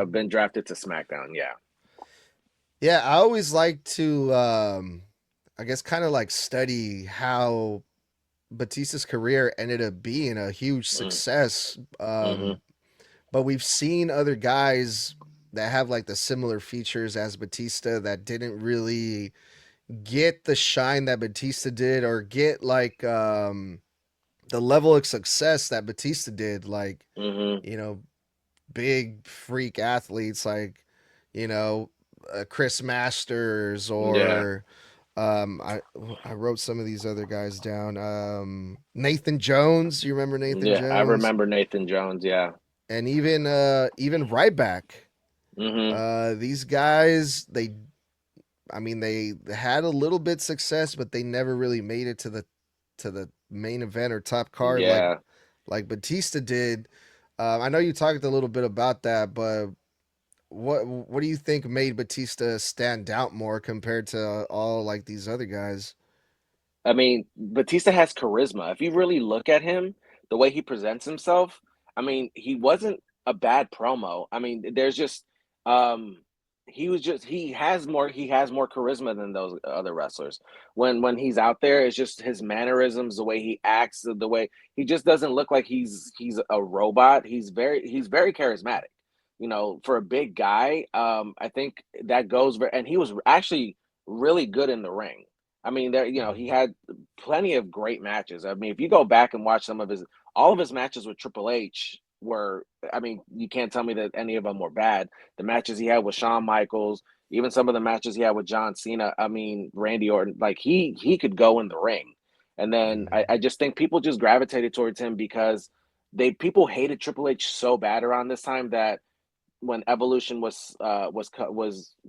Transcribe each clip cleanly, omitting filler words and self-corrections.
been drafted to SmackDown. Yeah. Yeah, I always like to, I guess, kind of like study how Batista's career ended up being a huge Mm, success. hmm But we've seen other guys that have like the similar features as Batista that didn't really get the shine that Batista did or get like the level of success that Batista did. Like, hmm you know, big freak athletes like, you know, Chris Masters Yeah. or um, I I wrote some of these other guys down. Nathan Jones, you remember Nathan Yeah. I Jones, remember Nathan Jones. Yeah. and even Ryback. hmm These guys, I mean, they had a little bit success, but they never really made it to the main event or top card Yeah. like Batista did. I know you talked a little bit about that, but what do you think made Batista stand out more compared to all like these other guys? I mean, Batista has charisma. If you really look at him, the way he presents himself, I mean, he wasn't a bad promo. I mean, there's just um he has more charisma than those other wrestlers. When he's out there, it's just his mannerisms, the way he acts, the way he just doesn't look like he's a robot. He's very charismatic. You know, for a big guy, I think that goes very, and he was actually really good in the ring. I mean, he had plenty of great matches. I mean, if you go back and watch all of his matches with Triple H were, I mean, you can't tell me that any of them were bad. The matches he had with Shawn Michaels, even some of the matches he had with John Cena, I mean, Randy Orton, like he could go in the ring. And then Mhm. I just think people just gravitated towards him because people hated Triple H so bad around this time that when Evolution was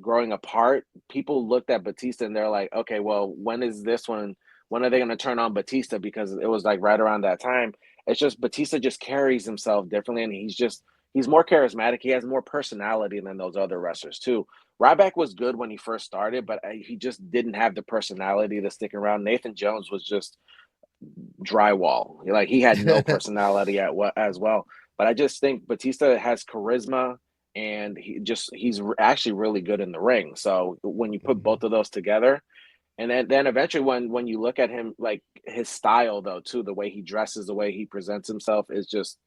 growing apart, people looked at Batista and they're like, okay, well, when is this one? When are they going to turn on Batista? Because it was like right around that time. It's just Batista just carries himself differently, and he's more charismatic. He has more personality than those other wrestlers too. Ryback was good when he first started, but he just didn't have the personality to stick around. Nathan Jones was just drywall. Like he had no personality at what as well. But I just think Batista has charisma and he's actually really good in the ring. So when you put Mhm. both of those together, and then eventually when you look at him, like his style though too, the way he dresses, the way he presents himself is just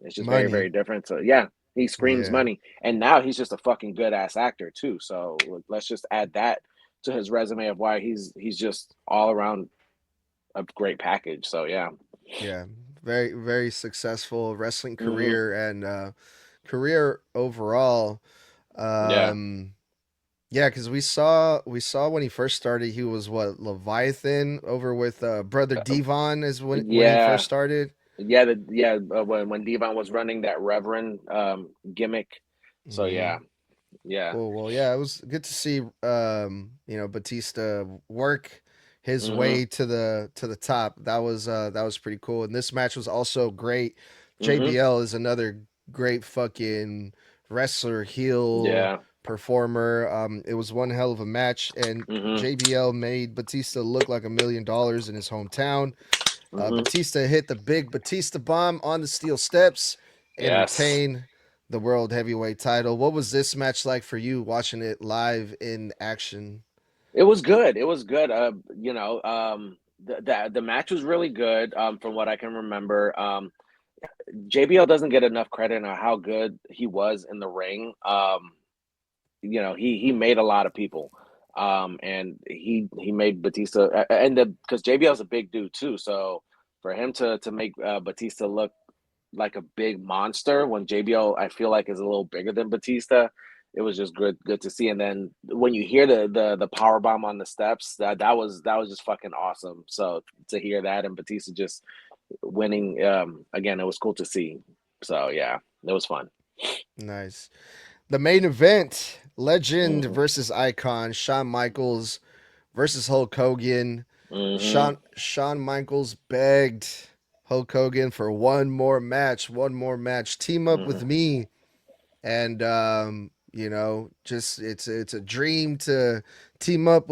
it's just very Money. very different. So yeah, he screams Yeah. money, and now he's just a fucking good ass actor too. So let's just add that to his resume of why he's just all around a great package. So yeah. Yeah. Very very successful wrestling hmm career and career overall. Yeah. Um Yeah, because we saw when he first started, he was what Leviathan over with brother Devon is when he first Yeah. started. When Devon was running that Reverend gimmick. So Hmm. yeah. Yeah. Cool. Well, yeah, it was good to see Batista work his hmm way to the top. That was pretty cool. And this match was also great. hmm JBL is another great fucking wrestler, heel Yeah. performer. It was one hell of a match, and hmm JBL made Batista look like $1 million in his hometown. hmm Batista hit the big Batista bomb on the steel steps and Yes. retained the world heavyweight title. What was this match like for you watching it live in action? It was good. It was good. The match was really good. From what I can remember. JBL doesn't get enough credit on how good he was in the ring. He made a lot of people. And he made Batista and the because JBL's a big dude too. So for him to make Batista look like a big monster when JBL I feel like is a little bigger than Batista, it was just good to see. And then when you hear the power bomb on the steps, that was just fucking awesome. So to hear that and Batista just winning again, it was cool to see. So yeah, it was fun. Nice. The main event, Legend hmm versus Icon, Shawn Michaels versus Hulk Hogan. hmm Shawn Michaels begged Hulk Hogan for one more match. Team up with hmm me. And just it's a dream to team up with